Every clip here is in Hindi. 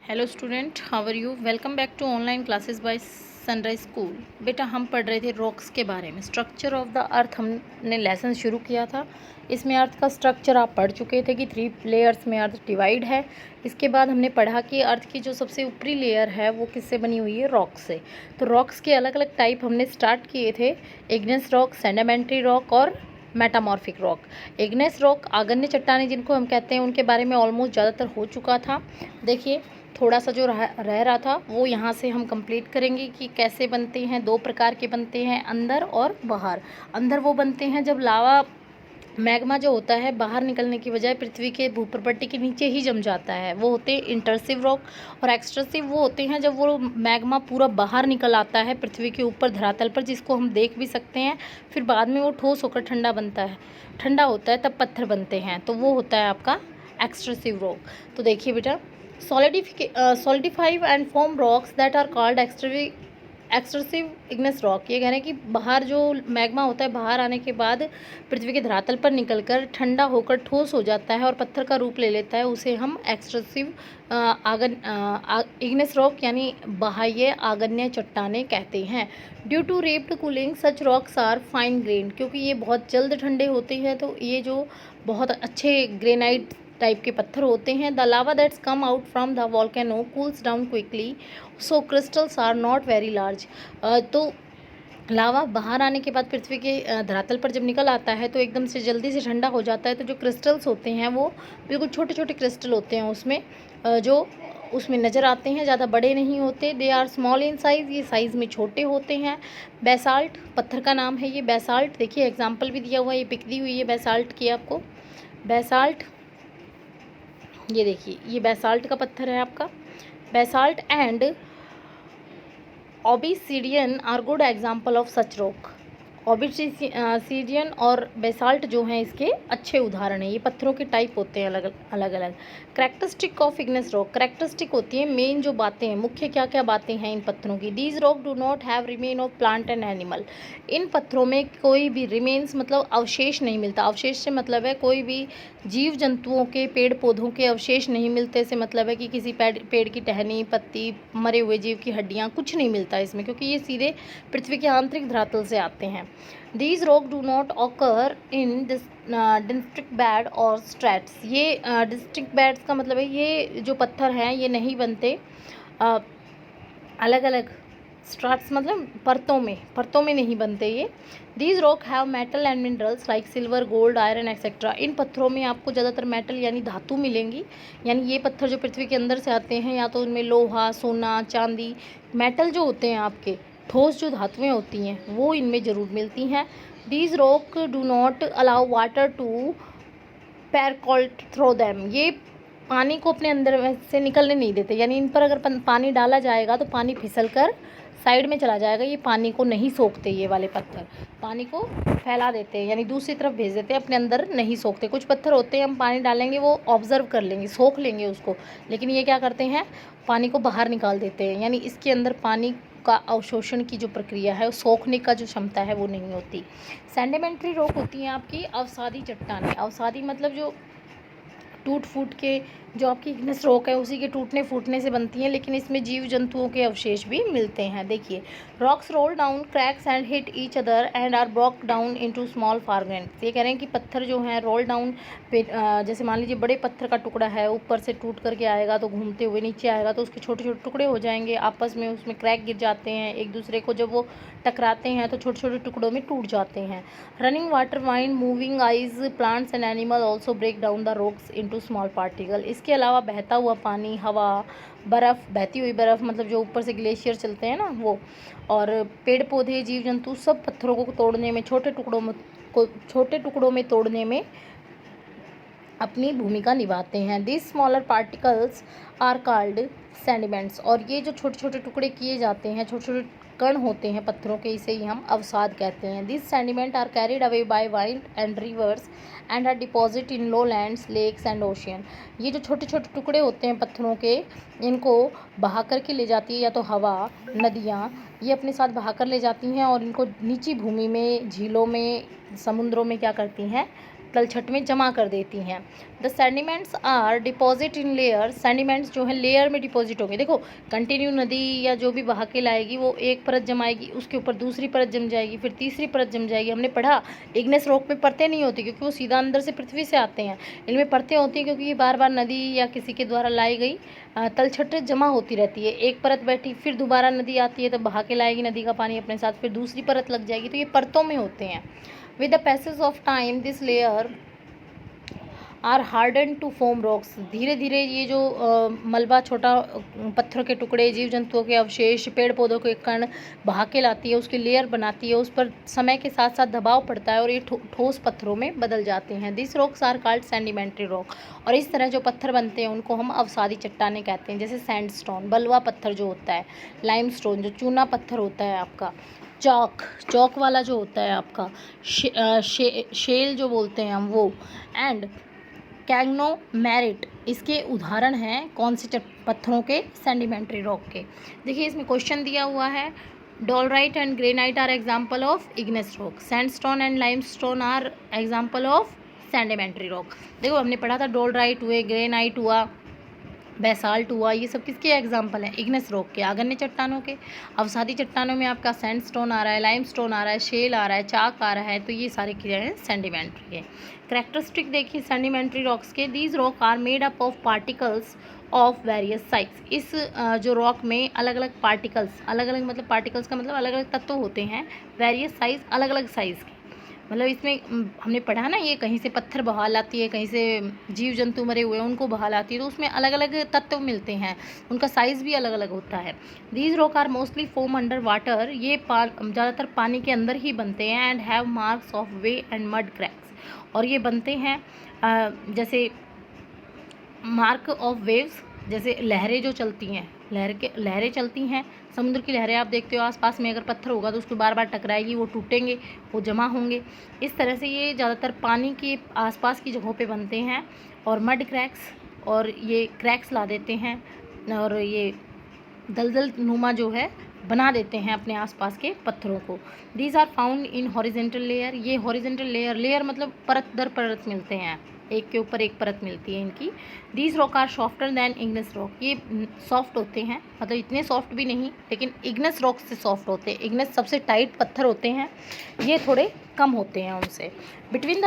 Hello student, how are you. Welcome back to online classes by Sunrise School. बेटा, हम पढ़ रहे थे रॉक्स के बारे में। स्ट्रक्चर ऑफ द अर्थ हमने लेसन शुरू किया था। इसमें अर्थ का स्ट्रक्चर आप पढ़ चुके थे कि 3 लेयर्स में अर्थ डिवाइड है। इसके बाद हमने पढ़ा कि अर्थ की जो सबसे ऊपरी लेयर है वो किससे बनी हुई है, रॉक से। तो रॉक्स के अलग अलग टाइप हमने स्टार्ट किए थे, इग्नेस रॉक, सेडिमेंट्री रॉक और मेटामॉर्फिक रॉक। इग्नेस रॉक आगन्य चट्टानें जिनको हम कहते हैं, उनके बारे में ऑलमोस्ट ज़्यादातर हो चुका था। देखिए, थोड़ा सा जो रह रहा था वो यहाँ से हम कंप्लीट करेंगे कि कैसे बनते हैं। 2 प्रकार के बनते हैं, अंदर और बाहर। अंदर वो बनते हैं जब लावा मैग्मा जो होता है बाहर निकलने की बजाय पृथ्वी के भूप्रपट्टी के नीचे ही जम जाता है, वो होते हैं इंटरसिव रॉक। और एक्सट्रसिव वो होते हैं जब वो मैग्मा पूरा बाहर निकल आता है पृथ्वी के ऊपर धरातल पर, जिसको हम देख भी सकते हैं। फिर बाद में वो ठोस होकर ठंडा बनता है, ठंडा होता है, तब पत्थर बनते हैं, तो वो होता है आपका एक्सट्रसिव रॉक। तो देखिए बेटा, solidify and form rocks that are called extrusive igneous rock. ये कह रहे हैं कि बाहर जो मैग्मा होता है बाहर आने के बाद पृथ्वी के धरातल पर निकलकर ठंडा होकर ठोस हो जाता है और पत्थर का रूप ले लेता है, उसे हम एक्सट्रसिव इग्नेस रॉक यानी बाह्य आग्नेय चट्टानें कहते हैं। Due to rapid cooling such rocks are fine grain. क्योंकि ये बहुत जल्द ठंडे होते हैं तो ये जो बहुत अच्छे ग्रेनाइट टाइप के पत्थर होते हैं। The lava that's come out from the volcano cools down quickly, so crystals are not very large. तो लावा बाहर आने के बाद पृथ्वी के धरातल पर जब निकल आता है तो एकदम से जल्दी से ठंडा हो जाता है। तो जो क्रिस्टल्स होते हैं वो बिल्कुल छोटे छोटे क्रिस्टल होते हैं उसमें, जो उसमें नज़र आते हैं, ज़्यादा बड़े नहीं होते। They are small in size, ये साइज़ में छोटे होते हैं। बेसाल्ट पत्थर का नाम है ये बेसाल्ट। देखिए एग्जाम्पल भी दिया हुआ है, ये पिक दी हुई है बेसाल्ट की आपको। बेसाल्ट, ये देखिए ये बेसाल्ट का पत्थर है आपका। Basalt and obsidian are good example of such rock. Obsidian और बेसाल्ट जो हैं इसके अच्छे उदाहरण हैं। ये पत्थरों के टाइप होते हैं अलग अलग। Characteristic of igneous rock, characteristic होती है मेन जो बातें हैं, मुख्य क्या क्या बातें हैं इन पत्थरों की। These rock do not have remain of plant and animal. इन पत्थरों में कोई भी रिमेन्स मतलब अवशेष नहीं मिलता। अवशेष से मतलब है कोई भी जीव जंतुओं के, पेड़ पौधों के अवशेष नहीं मिलते। से मतलब है कि किसी पेड़ की टहनी, पत्ती, मरे हुए जीव की हड्डियाँ, कुछ नहीं मिलता इसमें, क्योंकि ये सीधे पृथ्वी के आंतरिक धरातल से आते हैं। These rock do not occur in district bed और strats। ये district beds का मतलब है ये जो पत्थर हैं ये नहीं बनते अलग अलग। स्ट्राट्स मतलब परतों में नहीं बनते ये। These rock have metal and minerals like silver, gold, iron etcetera. इन पत्थरों में आपको ज़्यादातर मेटल यानी धातु मिलेंगी। यानी ये पत्थर जो पृथ्वी के अंदर से आते हैं, या तो उनमें लोहा, सोना, चांदी, मेटल जो होते हैं आपके ठोस जो धातुएं होती हैं वो इनमें ज़रूर मिलती हैं। These rock do not allow water to percolate through them. ये पानी को अपने अंदर से निकलने नहीं देते, यानी इन पर अगर पानी डाला जाएगा तो पानी फिसल कर साइड में चला जाएगा। ये पानी को नहीं सोखते, ये वाले पत्थर पानी को फैला देते हैं, यानी दूसरी तरफ भेज देते हैं, अपने अंदर नहीं सोखते। कुछ पत्थर होते हैं हम पानी डालेंगे वो ऑब्जर्व कर लेंगे, सोख लेंगे उसको, लेकिन ये क्या करते हैं, पानी को बाहर निकाल देते हैं। यानी इसके अंदर पानी का अवशोषण की जो प्रक्रिया है, सोखने का जो क्षमता है वो नहीं होती। सेडिमेंट्री रॉक होती हैं आपकी अवसादी चट्टानें। अवसादी मतलब जो टूट फूट के, जो आपकी इग्नेस रॉक है उसी के टूटने फूटने से बनती हैं, लेकिन इसमें जीव जंतुओं के अवशेष भी मिलते हैं। देखिए, rocks roll down cracks and hit each other and are broke down into small fragments. ये कह रहे हैं कि पत्थर जो हैं रोल डाउन पे, जैसे मान लीजिए बड़े पत्थर का टुकड़ा है, ऊपर से टूट करके आएगा तो घूमते हुए नीचे आएगा तो उसके छोटे छोटे टुकड़े हो जाएंगे, आपस में उसमें क्रैक गिर जाते हैं, एक दूसरे को जब वो टकराते हैं तो छोटे छोटे टुकड़ों में टूट जाते हैं। Running water, wind, moving ice, plants and animal also break down the rocks into small particle. इसके अलावा बहता हुआ पानी, हवा, बर्फ़, बहती हुई बर्फ़ मतलब जो ऊपर से ग्लेशियर चलते हैं ना वो, और पेड़ पौधे, जीव जंतु सब पत्थरों को तोड़ने में, छोटे टुकड़ों में तोड़ने में अपनी भूमिका निभाते हैं। This smaller particles are called sediments. और ये जो छोटे छोटे टुकड़े किए जाते हैं, छोटे छोटे कण होते हैं पत्थरों के, इसे ही हम अवसाद कहते हैं। This sediment are carried away by wind and rivers and are deposit in low lands, lakes and ocean. ये जो छोटे छोटे टुकड़े होते हैं पत्थरों के, इनको बहा कर के ले जाती है या तो हवा, नदियाँ, ये अपने साथ बहा कर ले जाती हैं और इनको नीची भूमि में, झीलों में, समुद्रों में क्या करती हैं, तलछट में जमा कर देती हैं। The sediments are deposit in layer, sediments जो है लेयर में डिपॉजिट होंगे। देखो कंटिन्यू नदी या जो भी बहा के लाएगी वो एक परत जमाएगी, उसके ऊपर दूसरी परत जम जाएगी, फिर तीसरी परत जम जाएगी। हमने पढ़ा इग्नेस रॉक में परतें नहीं होती क्योंकि वो सीधा अंदर से पृथ्वी से आते हैं। इनमें परतें होती हैं क्योंकि ये बार बार नदी या किसी के द्वारा लाई गई तलछट जमा होती रहती है। एक परत बैठी, फिर दोबारा नदी आती है तो बहा के लाएगी नदी का पानी अपने साथ, फिर दूसरी परत लग जाएगी। तो ये परतों में होते हैं। With the passage of time this layer are harden to form rocks, धीरे धीरे ये जो मलबा, छोटा पत्थर के टुकड़े, जीव जंतुओं के अवशेष, पेड़ पौधों के कण बहा के लाती है, उसकी लेयर बनाती है, उस पर समय के साथ साथ दबाव पड़ता है और ये ठोस पत्थरों में बदल जाते हैं। This rocks are called sedimentary rock. और इस तरह जो पत्थर बनते हैं उनको हम अवसादी चट्टानें कहते हैं, जैसे सैंडस्टोन बलुआ पत्थर जो होता है, लाइमस्टोन जो चूना पत्थर होता है आपका, चौक वाला जो होता है आपका, शेल जो बोलते हैं हम वो, एंड कैंगनोमैरिट इसके उदाहरण हैं कौन से पत्थरों के, सेडिमेंट्री रॉक के। देखिए इसमें क्वेश्चन दिया हुआ है, dolerite and granite are example of igneous rock, sandstone and limestone are example of sedimentary rock. देखो हमने पढ़ा था डोलराइट हुए, ग्रेनाइट हुआ, बेसाल्ट हुआ, ये सब किसके एग्जाम्पल हैं, इग्नेस रॉक के, आगन्य चट्टानों के। अवसादी चट्टानों में आपका सैंडस्टोन आ रहा है, लाइमस्टोन आ रहा है, शेल आ रहा है, चाक आ रहा है, तो ये सारे क्या हैं, सेडिमेंट्री है। कैरेक्टरिस्टिक देखिए सेडिमेंट्री रॉक्स के, these rock are made up of particles of various size. इस जो रॉक में अलग अलग पार्टिकल्स, अलग अलग मतलब पार्टिकल्स का मतलब अलग अलग तत्व होते हैं, वेरियस साइज, अलग अलग साइज़ के। मतलब इसमें हमने पढ़ा ना, ये कहीं से पत्थर बहा लाती है, कहीं से जीव जंतु मरे हुए हैं उनको बहा लाती है, तो उसमें अलग अलग तत्व मिलते हैं, उनका साइज़ भी अलग अलग होता है। These rock are mostly form under water, ये ज़्यादातर पानी के अंदर ही बनते हैं। And have marks of wave and mud cracks, और ये बनते हैं जैसे मार्क ऑफ वेव्स, जैसे लहरें जो चलती हैं, लहरें चलती हैं, समुद्र की लहरें आप देखते हो, आसपास में अगर पत्थर होगा तो उसको बार बार टकराएगी, वो टूटेंगे, वो जमा होंगे। इस तरह से ये ज़्यादातर पानी के आसपास की जगहों पे बनते हैं। और मड क्रैक्स, और ये क्रैक्स ला देते हैं और ये दलदल नुमा जो है बना देते हैं अपने आसपास के पत्थरों को। These are found in horizontal layer, ये हॉरिजेंटल लेयर मतलब परत दर परत मिलते हैं, एक के ऊपर एक परत मिलती है इनकी। These rock are softer than igneous rock, ये सॉफ्ट होते हैं, मतलब इतने सॉफ्ट भी नहीं, लेकिन इग्नेस रॉक से सॉफ्ट होते हैं। इग्नेस सबसे टाइट पत्थर होते हैं, ये थोड़े कम होते हैं उनसे। Between the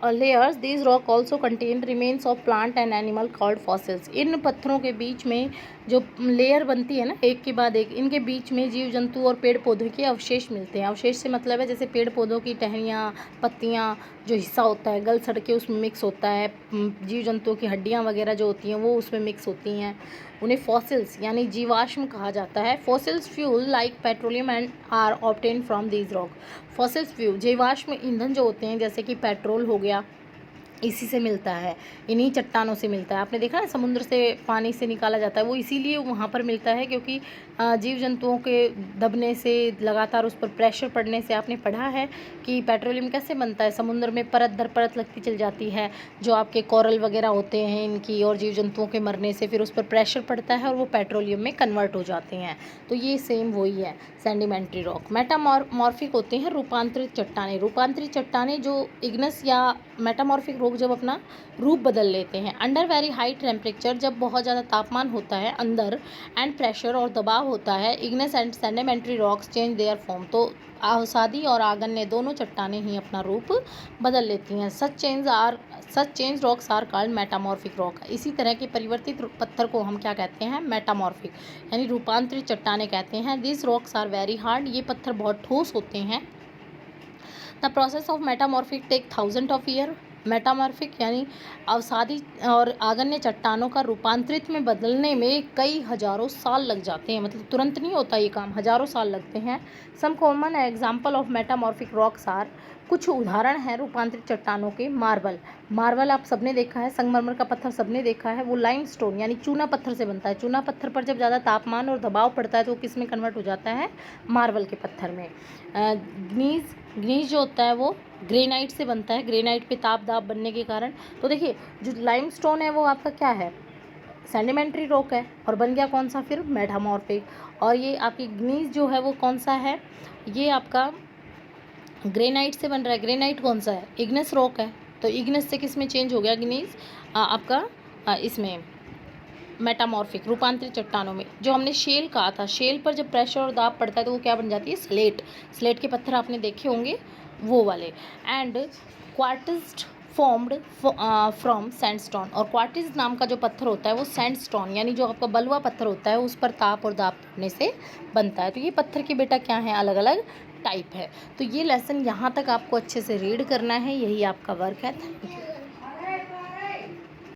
layers these rock also contain remains of plant and animal called fossils. इन पत्थरों के बीच में जो लेयर बनती है ना एक के बाद एक, इनके बीच में जीव जंतु और पेड़ पौधों के अवशेष मिलते हैं। अवशेष से मतलब है जैसे पेड़ पौधों की टहनियाँ, पत्तियाँ, जो हिस्सा होता है गल सड़ के उसमें मिक्स होता है, जीव जंतुओं की हड्डियाँ वगैरह जो होती हैं वो उसमें मिक्स होती हैं, उन्हें फॉसिल्स यानी जीवाश्म कहा जाता है। Fossils fuel like petroleum and are obtain from these rock. Fossils fuel जीवाश्म ईंधन जो होते हैं जैसे कि पेट्रोल हो गया, इसी से मिलता है, इन्हीं चट्टानों से मिलता है। आपने देखा ना समुद्र से पानी से निकाला जाता है, वो इसीलिए वहाँ पर मिलता है क्योंकि जीव जंतुओं के दबने से, लगातार उस पर प्रेशर पड़ने से, आपने पढ़ा है कि पेट्रोलियम कैसे बनता है, समुद्र में परत दर परत लगती चल जाती है, जो आपके कोरल वगैरह होते हैं इनकी, और जीव जंतुओं के मरने से फिर उस पर प्रेशर पड़ता है और वो पेट्रोलियम में कन्वर्ट हो जाते हैं। तो ये सेम वही है सेडिमेंट्री रॉक। मेटामॉर्फिक होते हैं रूपांतरित चट्टानें। रूपांतरित चट्टानें जो इग्नेस या मेटामॉर्फिक रॉक जब अपना रूप बदल लेते हैं अंडर वेरी हाई टेम्परेचर, जब बहुत ज़्यादा तापमान होता है अंदर, एंड प्रेशर और दबाव होता है, igneous and sedimentary rocks change their form, तो अवसादी और आगन्य दोनों चट्टानें ही अपना रूप बदल लेती हैं। Such change rocks are called metamorphic rock. इसी तरह के परिवर्तित पत्थर को हम क्या कहते हैं, मेटामॉर्फिक यानी रूपांतरित चट्टानें कहते हैं। This rocks are very hard, ये पत्थर बहुत ठोस होते हैं। The process of metamorphic take thousand of year. Metamorphic यानी अवसादी और आगन्य चट्टानों का रूपांतरित में बदलने में कई हजारों साल लग जाते हैं, मतलब तुरंत नहीं होता ये काम, हजारों साल लगते हैं। Some common example of metamorphic rocks are, कुछ उदाहरण हैं रूपांतरित चट्टानों के। मार्बल आप सबने देखा है, संगमरमर का पत्थर सबने देखा है, वो लाइमस्टोन यानी चूना पत्थर से बनता है। चूना पत्थर पर जब ज़्यादा तापमान और दबाव पड़ता है तो वो किस में कन्वर्ट हो जाता है, मार्बल के पत्थर में। ग्नीज जो होता है वो ग्रेनाइट से बनता है, ग्रेनाइट पे ताप दाब बनने के कारण। तो देखिए जो लाइमस्टोन है वो आपका क्या है, सेडिमेंट्री रॉक है, और बन गया कौन सा फिर, मेटामॉर्फिक। और ये आपकी ग्नीज जो है वो कौन सा है, ये आपका ग्रेनाइट से बन रहा है। ग्रेनाइट कौन सा है, इग्नेस रॉक है। तो इग्नेस से किस में चेंज हो गया? ग्नीस आपका इसमें मेटामॉर्फिक रूपांतरित चट्टानों में। जो हमने शेल कहा था, शेल पर जब प्रेशर और दाब पड़ता है तो वो क्या बन जाती है? स्लेट। स्लेट के पत्थर आपने देखे होंगे वो वाले। एंड क्वार्टिज्ड फॉर्म्ड फ्रॉम सैंडस्टोन, और क्वार्टिज नाम का जो पत्थर होता है वो सैंडस्टोन यानी जो आपका बलुआ पत्थर होता है उस पर ताप और दाब पड़ने से बनता है। तो ये पत्थर के बेटा क्या है? अलग अलग टाइप है। तो ये लेसन यहाँ तक आपको अच्छे से रीड करना है, यही आपका वर्क है। Thank you.